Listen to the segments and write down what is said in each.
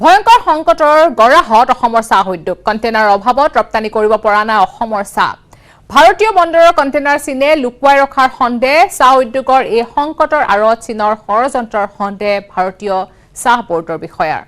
ভয়ংকৰ সংকটৰ গৰাহত অসমৰ চাহ উদ্যোগ কণ্টেইনাৰৰ অভাৱত ৰপ্তানি কৰিব পৰা নাই অসমৰ চাহ ভাৰতীয় বন্দৰৰ কণ্টেইনাৰ চীনে লুকুৱাই ৰখাৰ সন্দেহ চাহ উদ্যোগৰ এই সংকটৰ আঁৰত চীনৰ ষড়যন্ত্ৰৰ সন্দেহ ভাৰতীয় চাহ বৰ্ডৰ বিষয়াৰ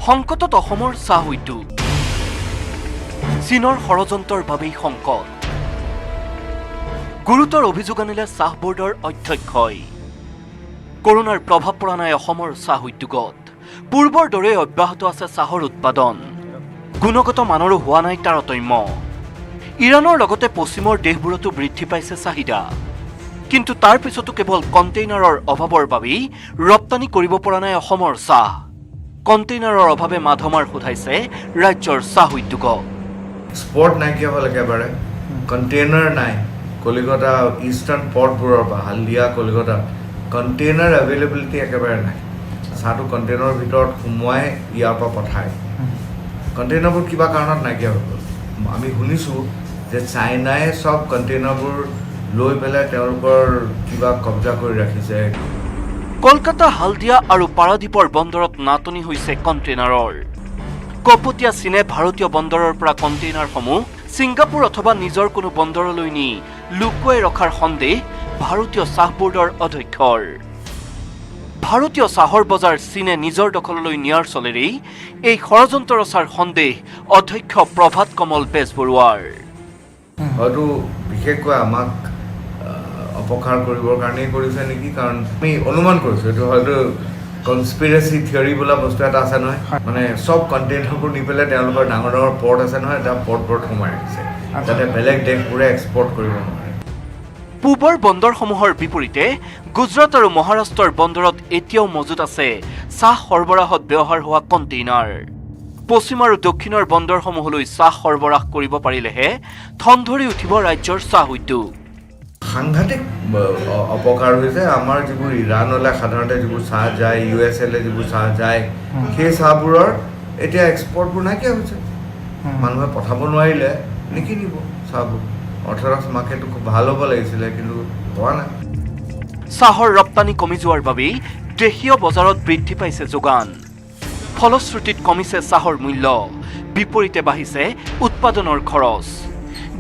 সংকটত অসমৰ চাহ উদ্যোগ চীনৰ ষড়যন্ত্ৰৰ বাবেই সংকট গুৰুতৰ অভিযোগ আনিলে চাহ বৰ্ডৰ অধ্যক্ষই কৰোনাৰ প্ৰভাৱ পৰা নাই অসমৰ চাহ উদ্যোগত পূৰ্বৰ দৰে অব্যাহত আছে চাহৰ উৎপাদন গুণগত মানৰো হোৱা নাই তাৰতম্য ইৰাণৰ লগতে পশ্চিমৰ দেশবোৰতো বৃদ্ধি পাইছে চাহিদা কিন্তু তাৰ পিছতো কেৱল কণ্টেইনাৰৰ অভাৱৰ বাবেই ৰপ্তানি কৰিব পৰা নাই অসমৰ চাহ কণ্টেইনাৰৰ অভাৱে মাধমাৰ সোধাইছে ৰাজ্যৰ চাহ উদ্যোগক স্পট নাইকিয়া হ'ল একেবাৰে কণ্টেইনাৰ নাই কলিকতা ইষ্টাৰ্ণ পৰ্টবোৰৰ পৰা হালদিয়া কলিকতা কণ্টেইনাৰ এভেইলেবিলিটি একেবাৰে নাই চাহটো কণ্টেইনাৰৰ ভিতৰত সোমোৱাই ইয়াৰ পৰা পঠায় কণ্টেইনাৰবোৰ কিবা কাৰণত নাইকিয়া হৈ গ'ল আমি শুনিছোঁ যে চাইনাই চব কণ্টেইনাৰবোৰ লৈ পেলাই তেওঁলোকৰ কিবা কব্জা কৰি ৰাখিছে কলকাতা হালদিয়া আৰু পাৰাদীপৰ বন্দৰত নাটনি হৈছে কণ্টেইনাৰৰ কপটীয়া চীনে ভাৰতীয় বন্দৰৰ পৰা কণ্টেইনাৰসমূহ ছিংগাপুৰ অথবা নিজৰ কোনো বন্দৰলৈ নি লুকুৱাই ৰখাৰ সন্দেহ ভাৰতীয় চাহ বৰ্ডৰ অধ্যক্ষৰ ভাৰতীয় চাহৰ বজাৰ চীনে নিজৰ দখললৈ নিয়াৰ চলেৰেই এই ষড়যন্ত্ৰ ৰচাৰ সন্দেহ অধ্যক্ষ প্ৰভাত কমল বেজবৰুৱাৰ হয়তো বিশেষকৈ আমাক অপকাৰ কৰিবৰ কাৰণেই কৰিছে নেকি কাৰণ আমি অনুমান কৰিছোঁ এইটো হয়তো কনস্পিৰেচি থিয়ৰী বোলা বস্তু এটা আছে নহয় মানে চব কণ্টেইনাৰবোৰ নি পেলাই তেওঁলোকৰ ডাঙৰ ডাঙৰ পৰ্ট আছে নহয় এটা পৰ্টবোৰত সোমাই ৰাখিছে যাতে বেলেগ দেশবোৰে এক্সপৰ্ট কৰিব নোৱাৰে পূবৰ বন্দৰসমূহৰ বিপৰীতে গুজৰাট আৰু মহাৰাষ্ট্ৰৰ বন্দৰত এতিয়াও মজুত আছে চাহ সৰবৰাহত ব্যৱহাৰ হোৱা কণ্টেইনাৰ পশ্চিম আৰু দক্ষিণৰ বন্দৰসমূহলৈ চাহ সৰবৰাহ কৰিব পাৰিলেহে থন ধৰি উঠিব ৰাজ্যৰ চাহ উদ্যোগ সাংঘাতিক অপকাৰ হৈছে আমাৰ যিবোৰ ইৰাণলৈ সাধাৰণতে যিবোৰ চাহ যায় USA-লৈ যিবোৰ চাহ যায় সেই চাহবোৰৰ এতিয়া এক্সপৰ্টবোৰ নাইকিয়া হৈছে মানুহে পঠাব নোৱাৰিলে নিকিনিব চাহবোৰ অৰ্থডক্স মাৰ্কেটটো খুব ভাল হ'ব লাগিছিলে কিন্তু হোৱা নাই চাহৰ ৰপ্তানি কমি যোৱাৰ বাবেই দেশীয় বজাৰত বৃদ্ধি পাইছে যোগান ফলশ্ৰুতিত কমিছে চাহৰ মূল্য বিপৰীতে বাঢ়িছে উৎপাদনৰ খৰচ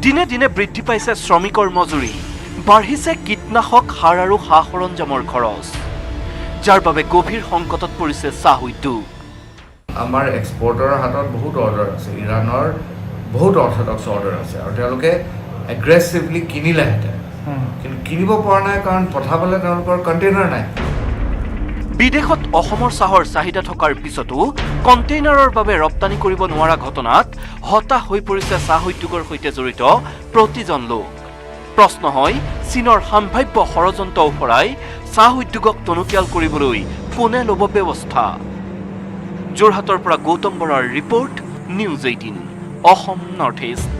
দিনে দিনে বৃদ্ধি পাইছে শ্ৰমিকৰ মজুৰি বাঢ়িছে কীটনাশক সাৰ আৰু সা সৰঞ্জামৰ খৰচ যাৰ বাবে গভীৰ সংকটত পৰিছে চাহ উদ্যোগ আমাৰ এক্সপৰ্টৰ হাতত বহুত অৰ্ডাৰ আছে ইৰাণৰ বহুত অৰ্থডক্স অৰ্ডাৰ আছে আৰু তেওঁলোকে এগ্ৰেছিভলি কিনিলেহেঁতেন কিন্তু কিনিব পৰা নাই কাৰণ পঠাবলৈ তেওঁলোকৰ কণ্টেইনাৰ নাই বিদেশত অসমৰ চাহৰ চাহিদা থকাৰ পিছতো কণ্টেইনাৰৰ বাবে ৰপ্তানি কৰিব নোৱাৰা ঘটনাত হতাশ হৈ পৰিছে চাহ উদ্যোগৰ সৈতে জড়িত প্ৰতিজন লোক প্ৰশ্ন হয় চীনৰ সম্ভাৱ্য ষড়যন্ত্ৰ উফৰাই চাহ উদ্যোগক টনকিয়াল কৰিবলৈ কোনে ল'ব ব্যৱস্থা যোৰহাটৰ পৰা গৌতম বৰাৰ report news 18 Assam north east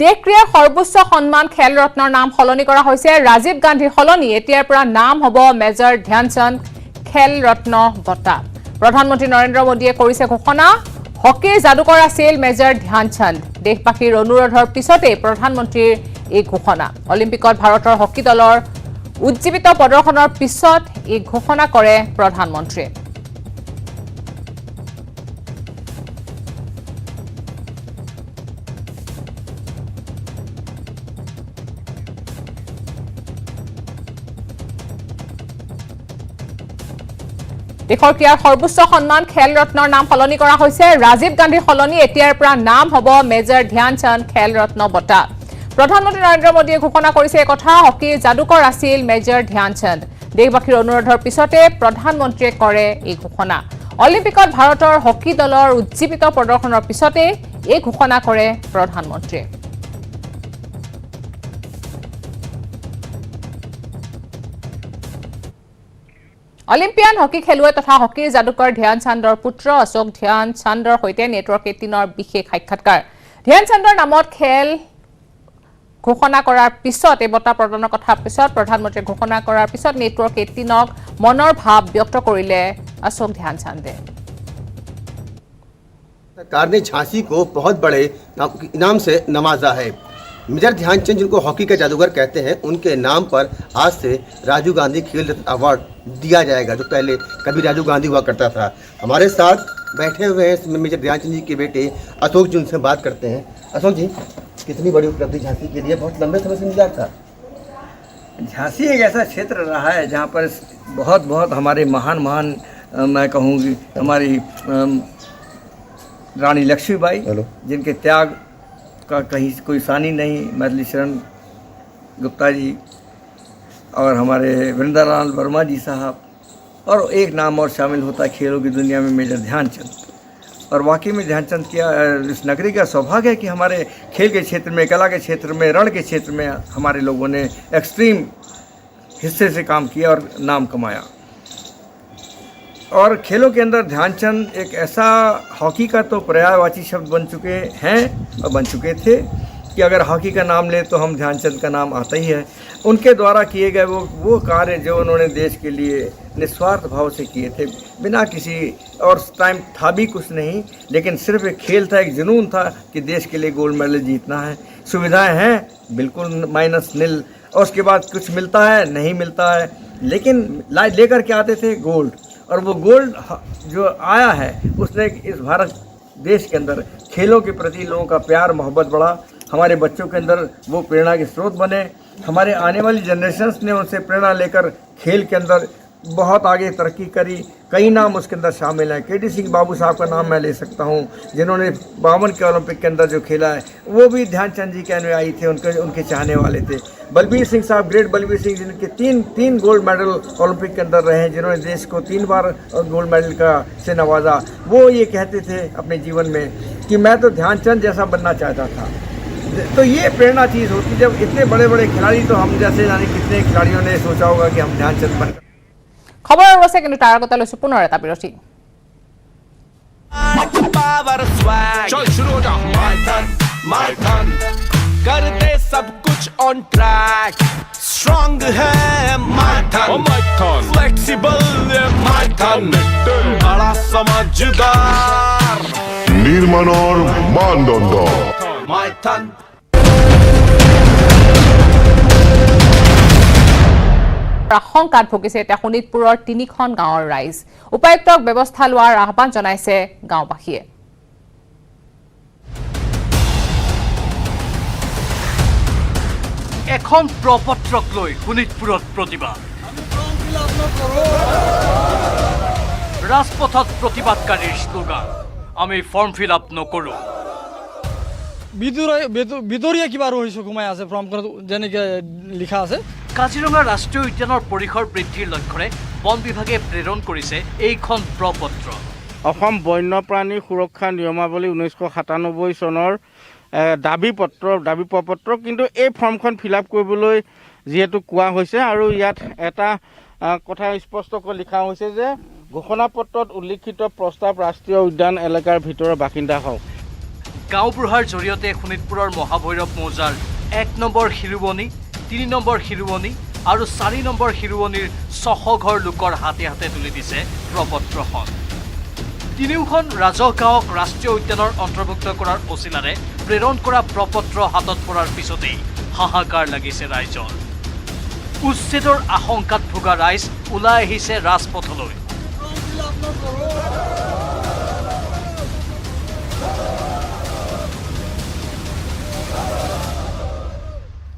দেশ ক্ৰীড়াৰ সৰ্বোচ্চ সন্মান খেল ৰত্নৰ নাম সলনি কৰা হৈছে ৰাজীৱ গান্ধীৰ সলনি এতিয়াৰ পৰা নাম হ'ব মেজৰ ধ্যানচান্দ খেল ৰত্ন বঁটা প্ৰধানমন্ত্ৰী নৰেন্দ্ৰ মোদীয়ে কৰিছে ঘোষণা হকীৰ যাদুকৰ আছিল মেজৰ ধ্যানচান্দ দেশবাসীৰ অনুৰোধৰ পিছতে প্ৰধানমন্ত্ৰীৰ এই ঘোষণা অলিম্পিকত ভাৰতৰ হকী দলৰ উজ্জীৱিত প্ৰদৰ্শনৰ পিছত এই ঘোষণা কৰে প্ৰধানমন্ত্ৰীয়ে দেশৰ ক্ৰীড়াৰ সৰ্বোচ্চ সন্মান খেল ৰত্নৰ নাম সলনি কৰা হৈছে ৰাজীৱ গান্ধীৰ সলনি এতিয়াৰ পৰা নাম হ'ব মেজৰ ধ্যানচান্দ খেল ৰত্ন বঁটা প্ৰধানমন্ত্ৰী নৰেন্দ্ৰ মোদীয়ে ঘোষণা কৰিছে এই কথা হকীৰ যাদুকৰ আছিল মেজৰ ধ্যানচান্দ দেশবাসীৰ অনুৰোধৰ পিছতে প্ৰধানমন্ত্ৰীয়ে কৰে এই ঘোষণা অলিম্পিকত ভাৰতৰ হকী দলৰ উজ্জীৱিত প্ৰদৰ্শনৰ পিছতে এই ঘোষণা কৰে প্ৰধানমন্ত্ৰীয়ে অলিম্পিয়ান হকী খেলুৱৈ তথা হকীৰ যাদুকৰ ধ্যানচান্দৰ পুত্ৰ অশোক ধ্যানচান্দৰ সৈতে নেটৱৰ্ক 18ৰ বিশেষ সাক্ষাৎকাৰ ধ্যানচান্দৰ নামত খেল ঘোষণা কৰাৰ পিছত এই বঁটা প্ৰদানৰ কথাৰ পিছত প্ৰধানমন্ত্ৰীয়ে ঘোষণা কৰাৰ পিছত নেটৱৰ্ক 18ক মনৰ ভাৱ ব্যক্ত কৰিলে अशोक ध्यानचंद सरकार ने झांसी को बहुत बड़े इनाम से नवाजा है। मेजर ध्यानचंद जिनको हॉकी का जादूगर कहते हैं, उनके नाम पर आज से राजीव गांधी खेल रत्न अवार्ड दिया जाएगा, जो पहले कभी राजीव गांधी हुआ करता था। हमारे साथ बैठे हुए हैं मेजर ध्यानचंद जी के बेटे अशोक जी, उनसे बात करते हैं। अशोक जी, कितनी बड़ी उपलब्धि झांसी के लिए, बहुत लंबे समय से इंतजार था। झांसी एक ऐसा क्षेत्र रहा है जहाँ पर बहुत हमारे महान मैं कहूँगी हमारी रानी लक्ष्मीबाई, जिनके त्याग का कहीं कोई सानी नहीं, मैथिली शरण गुप्ता जी और हमारे वृंदालाल वर्मा जी साहब, और एक नाम और शामिल होता है खेलों की दुनिया में, मेजर ध्यानचंद। और वाकई में ध्यानचंद किया इस नगरी का सौभाग्य है कि हमारे खेल के क्षेत्र में, कला के क्षेत्र में, रण के क्षेत्र में हमारे लोगों ने एक्सट्रीम हिस्से से काम किया और नाम कमाया। और खेलों के अंदर ध्यानचंद एक ऐसा हॉकी का तो पर्यायवाची शब्द बन चुके हैं और बन चुके थे कि अगर हॉकी का नाम ले तो हम ध्यानचंद का नाम आता ही है। उनके द्वारा किए गए वो कार्य जो उन्होंने देश के लिए निस्वार्थ भाव से किए थे, बिना किसी और टाइम था भी कुछ नहीं, लेकिन सिर्फ एक खेल था, एक जुनून था कि देश के लिए गोल्ड मेडल जीतना है। सुविधाएं हैं बिल्कुल माइनस नील, और उसके बाद कुछ मिलता है नहीं मिलता है, लेकिन लेकर के आते थे गोल्ड। और वो गोल्ड जो आया है उसने इस भारत देश के अंदर खेलों के प्रति लोगों का प्यार मोहब्बत बढ़ा, हमारे बच्चों के अंदर वो प्रेरणा के स्रोत बने, हमारे आने वाली जनरेशन्स ने उनसे प्रेरणा लेकर खेल के अंदर बहुत आगे तरक्की करी। कई नाम उसके अंदर शामिल हैं। केडी सिंह बाबू साहब का नाम मैं ले सकता हूं, जिन्होंने 52 के ओलंपिक के अंदर जो खेला है वो भी ध्यानचंद जी के अनुयायी थे, उनके चाहने वाले थे। बलबीर सिंह साहब, ग्रेट बलबीर सिंह, जिनके तीन गोल्ड मेडल ओलंपिक के अंदर रहे हैं, जिन्होंने देश को 3 बार गोल्ड मेडल का से नवाजा, वो ये कहते थे अपने जीवन में कि मैं तो ध्यानचंद जैसा बनना चाहता था। तो ये प्रेरणा चीज़ होती, जब इतने बड़े बड़े खिलाड़ी, तो हम जैसे जाने कितने खिलाड़ियों ने सोचा होगा कि हम ध्यानचंद बन। खबर আৰু আছে, কিন্তু তাৰ আগতে লৈছো পুনৰ এটা বিৰতি। चल शुरू हो जा माय टर्न कर दे सब कुछ ऑन ट्रैक स्ट्रांग है my turn flexible my turn बड़ा समझदार নিৰ্মাণৰ মানদণ্ড माय टर्न আশংকাত ভুগিছে এতিয়া শোণিতপুৰৰ 3খন গাঁৱৰ ৰাইজ। উপায়ুক্তক ব্যৱস্থা লোৱাৰ আহ্বান জনাইছে গাঁওবাসীয়ে। এখন প্ৰপত্ৰক লৈ শোণিতপুৰত প্ৰতিবাদ। ৰাজপথত প্ৰতিবাদকাৰীৰ শ্লোগান, আমি ফৰ্ম ফিল আপ নকৰোঁ। ভিতৰীয়া কিবা ৰহিছে ঘুমাই আছে, ফৰ্মখনত যেনেকৈ লিখা আছে। কাজিৰঙা ৰাষ্ট্ৰীয় উদ্যানৰ পৰিসৰ বৃদ্ধিৰ লক্ষ্যৰে বন বিভাগে প্ৰেৰণ কৰিছে এইখন প্ৰপত্ৰ। অসম বন্যপ্ৰাণী সুৰক্ষা নিয়মাৱলী 1997 চনৰ দাবী প্ৰপত্ৰ, কিন্তু এই ফৰ্মখন ফিল আপ কৰিবলৈ যিহেতু কোৱা হৈছে, আৰু ইয়াত এটা কথা স্পষ্টকৈ লিখা হৈছে যে ঘোষণাপত্ৰত উল্লিখিত প্ৰস্তাৱ ৰাষ্ট্ৰীয় উদ্যান এলেকাৰ ভিতৰৰ বাসিন্দা হওক। গাঁওবুঢ়াৰ জৰিয়তে শোণিতপুৰৰ মহাভৈৰৱ মৌজাৰ 1 নম্বৰ শিৰুবনী, 3 নম্বৰ শিৰুবনী আৰু 4 নম্বৰ শিৰুবনীৰ 600 ঘৰ লোকৰ হাতে হাতে তুলি দিছে প্ৰপত্ৰখন। তিনিওখন ৰাজহ গাঁৱক ৰাষ্ট্ৰীয় উদ্যানৰ অন্তৰ্ভুক্ত কৰাৰ অচিলাৰে প্ৰেৰণ কৰা প্ৰপত্ৰ হাতত পৰাৰ পিছতেই হাহাকাৰ লাগিছে ৰাইজৰ। উচ্ছেদৰ আশংকাত ভোগা ৰাইজ ওলাই আহিছে ৰাজপথলৈ।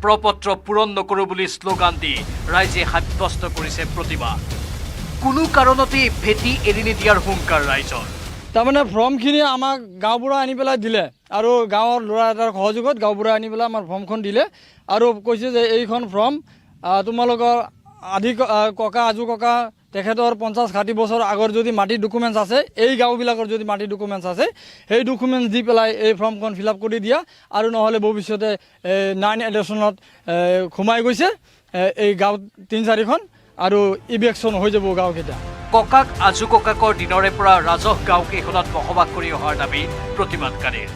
প্ৰপত্ৰ পূৰণ নকৰোঁ বুলি শ্লোগান দি ৰাইজে সাব্যস্ত কৰিছে প্ৰতিবাদ। কোনো কাৰণতেই ভেটি এৰি নিদিয়াৰ হুংকাৰ ৰাইজৰ। তাৰমানে ফৰ্মখিনি আমাক গাঁওবুঢ়া আনি পেলাই দিলে, আৰু গাঁৱৰ ল'ৰা এটাৰ সহযোগত গাঁওবুঢ়া আনি পেলাই আমাৰ ফৰ্মখন দিলে, আৰু কৈছে যে এইখন ফৰ্ম তোমালোকৰ আদি ককা আজু ককা তেখেতৰ 50-60 বছৰ আগৰ যদি মাটিৰ ডকুমেণ্টছ আছে, এই গাঁওবিলাকৰ যদি মাটিৰ ডকুমেণ্টছ আছে, সেই ডকুমেণ্টছ দি পেলাই এই ফৰ্মখন ফিল আপ কৰি দিয়া, আৰু নহ'লে ভৱিষ্যতে 9 এডিশ্যনত সোমাই গৈছে এই গাঁও 3-4খন, আৰু ইভেকশ্যন হৈ যাব গাঁওকেইটা। ককাক আজু ককাকৰ দিনৰে পৰা ৰাজহ গাঁওকেইখনত বসবাস কৰি অহাৰ দাবী প্ৰতিবাদকাৰীৰ।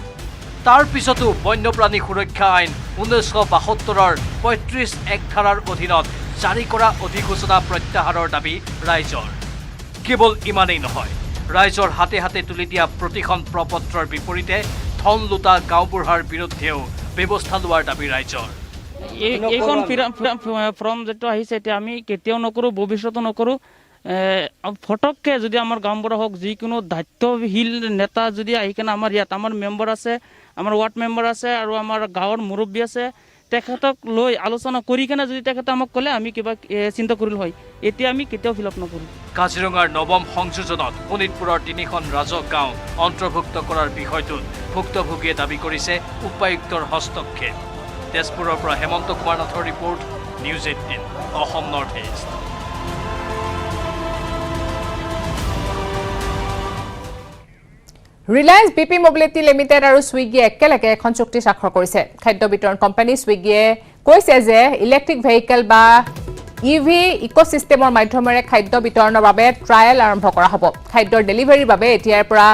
তাৰ পিছতো বন্যপ্ৰাণী সুৰক্ষা আইন 1972ৰ 35(1) ধাৰাৰ অধীনত জাৰি কৰা অধিসূচনা প্ৰত্যাহাৰৰ দাবী ৰাইজৰ। কেৱল ইমানেই নহয়, ৰাইজৰ হাতে হাতে তুলি দিয়া প্ৰতিখন প্ৰপত্ৰৰ বিপৰীতে ধন লুটা গাঁওবুঢ়াৰ বিৰুদ্ধেও ব্যৱস্থা লোৱাৰ দাবী ৰাইজৰ। এইখন ফৰ্ম যেটো আহিছে এতিয়া আমি কেতিয়াও নকৰোঁ, ভৱিষ্যতো নকৰোঁ। ফটককৈ যদি আমাৰ গাঁওবুঢ়া হওক যিকোনো দায়িত্বশীল নেতা যদি আহি কেনে আমাৰ ইয়াত আমাৰ মেম্বাৰ আছে, আমাৰ ৱাৰ্ড মেম্বাৰ আছে আৰু আমাৰ গাঁৱৰ মুৰব্বী আছে, তেখেতক লৈ আলোচনা কৰি কেনে যদি তেখেতে আমাক ক'লে আমি কিবা চিন্তা কৰিলোঁ হয়। এতিয়া আমি কেতিয়াও ফিল আপ নকৰোঁ। কাজিৰঙাৰ নৱম সংযোজনত শোণিতপুৰৰ 3খন ৰাজহ গাঁও অন্তৰ্ভুক্ত কৰাৰ বিষয়টোত ভুক্তভোগীয়ে দাবী কৰিছে উপায়ুক্তৰ হস্তক্ষেপ। তেজপুৰৰ পৰা হেমন্ত কুমাৰ নাথৰ report, news 18 Assam north east. Reliance BP mobility limited আৰু ছুইগিয়ে একেলগে এখন চুক্তি স্বাক্ষৰ কৰিছে। খাদ্য বিতৰণ কোম্পানী ছুইগিয়ে কৈছে যে ইলেক্ট্ৰিক ভেহিকেল বা EV ইক'চিষ্টেমৰ মাধ্যমেৰে খাদ্য বিতৰণৰ বাবে ট্ৰায়েল আৰম্ভ কৰা হ'ব। খাদ্যৰ ডেলিভাৰীৰ বাবে এতিয়াৰ পৰা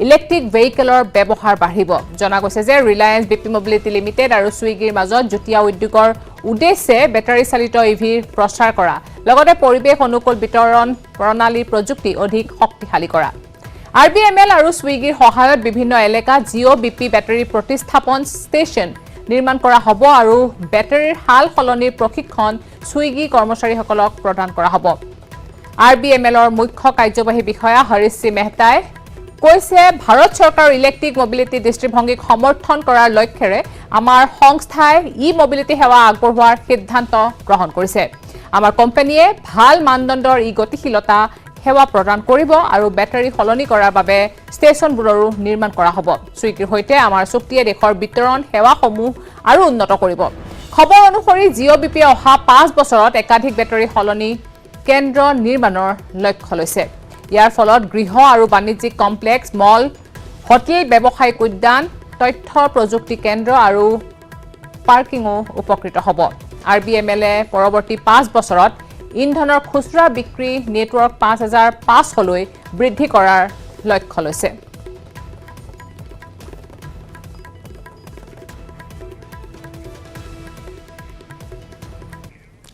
ইলেক্ট্ৰিক ভেহিকেলৰ ব্যৱহাৰ বাঢ়িব। জনা গৈছে যে ৰিলায়েন্স BP মোবিলিটি লিমিটেড আৰু ছুইগিৰ মাজত যুটীয়া উদ্যোগৰ উদ্দেশ্যে বেটাৰী চালিত EVৰ প্ৰচাৰ কৰা, লগতে পৰিৱেশ অনুকূল বিতৰণ প্ৰণালীৰ প্ৰযুক্তি অধিক শক্তিশালী কৰা। RBML আৰু ছুইগিৰ সহায়ত বিভিন্ন এলেকাত জিঅ' BP বেটাৰী প্ৰতিস্থাপন ষ্টেচন নিৰ্মাণ কৰা হ'ব আৰু বেটাৰীৰ হাল সলনিৰ প্ৰশিক্ষণ ছুইগি কৰ্মচাৰীসকলক প্ৰদান কৰা হ'ব। RBMLৰ মুখ্য কাৰ্যবাহী বিষয়া হৰিশ চি মেহতাই কৈছে, ভাৰত চৰকাৰৰ ইলেক্ট্ৰিক মবিলিটি দৃষ্টিভংগীক সমৰ্থন কৰাৰ লক্ষ্যৰে আমাৰ সংস্থাই মবিলিটি সেৱা আগবঢ়োৱাৰ সিদ্ধান্ত গ্ৰহণ কৰিছে। আমাৰ কোম্পানীয়ে ভাল মানদণ্ডৰ গতিশীলতা সেৱা প্ৰদান কৰিব আৰু বেটাৰী সলনি কৰাৰ বাবে ষ্টেচনবোৰৰো নিৰ্মাণ কৰা হ'ব। ছুইগিৰ সৈতে আমাৰ চুক্তিয়ে দেশৰ বিতৰণ সেৱাসমূহ আৰু উন্নত কৰিব। খবৰ অনুসৰি জিঅ' BPয়ে অহা 5 বছৰত একাধিক বেটাৰী সলনি কেন্দ্ৰ নিৰ্মাণৰ লক্ষ্য লৈছে। ইয়াৰ ফলত গৃহ আৰু বাণিজ্যিক কমপ্লেক্স, মল, হোটেল, ব্যৱসায়িক উদ্যান, তথ্য প্ৰযুক্তি কেন্দ্ৰ আৰু পাৰ্কিঙো উপকৃত হ'ব। RBMLে পৰৱৰ্তী 5 বছৰত ইন্ধনৰ খুচুৰা বিক্ৰী নেটৱৰ্ক 5500লৈ বৃদ্ধি কৰাৰ লক্ষ্য লৈছে।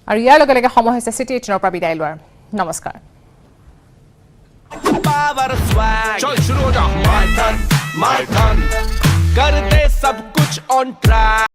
আৰু ইয়াৰ লগে লগে সময় হৈছে চিটি 18ৰ পৰা বিদায় লোৱাৰ। নমস্কাৰ। चल शुरू हो जा माय टर्न कर दे सब कुछ ऑन ट्रैक।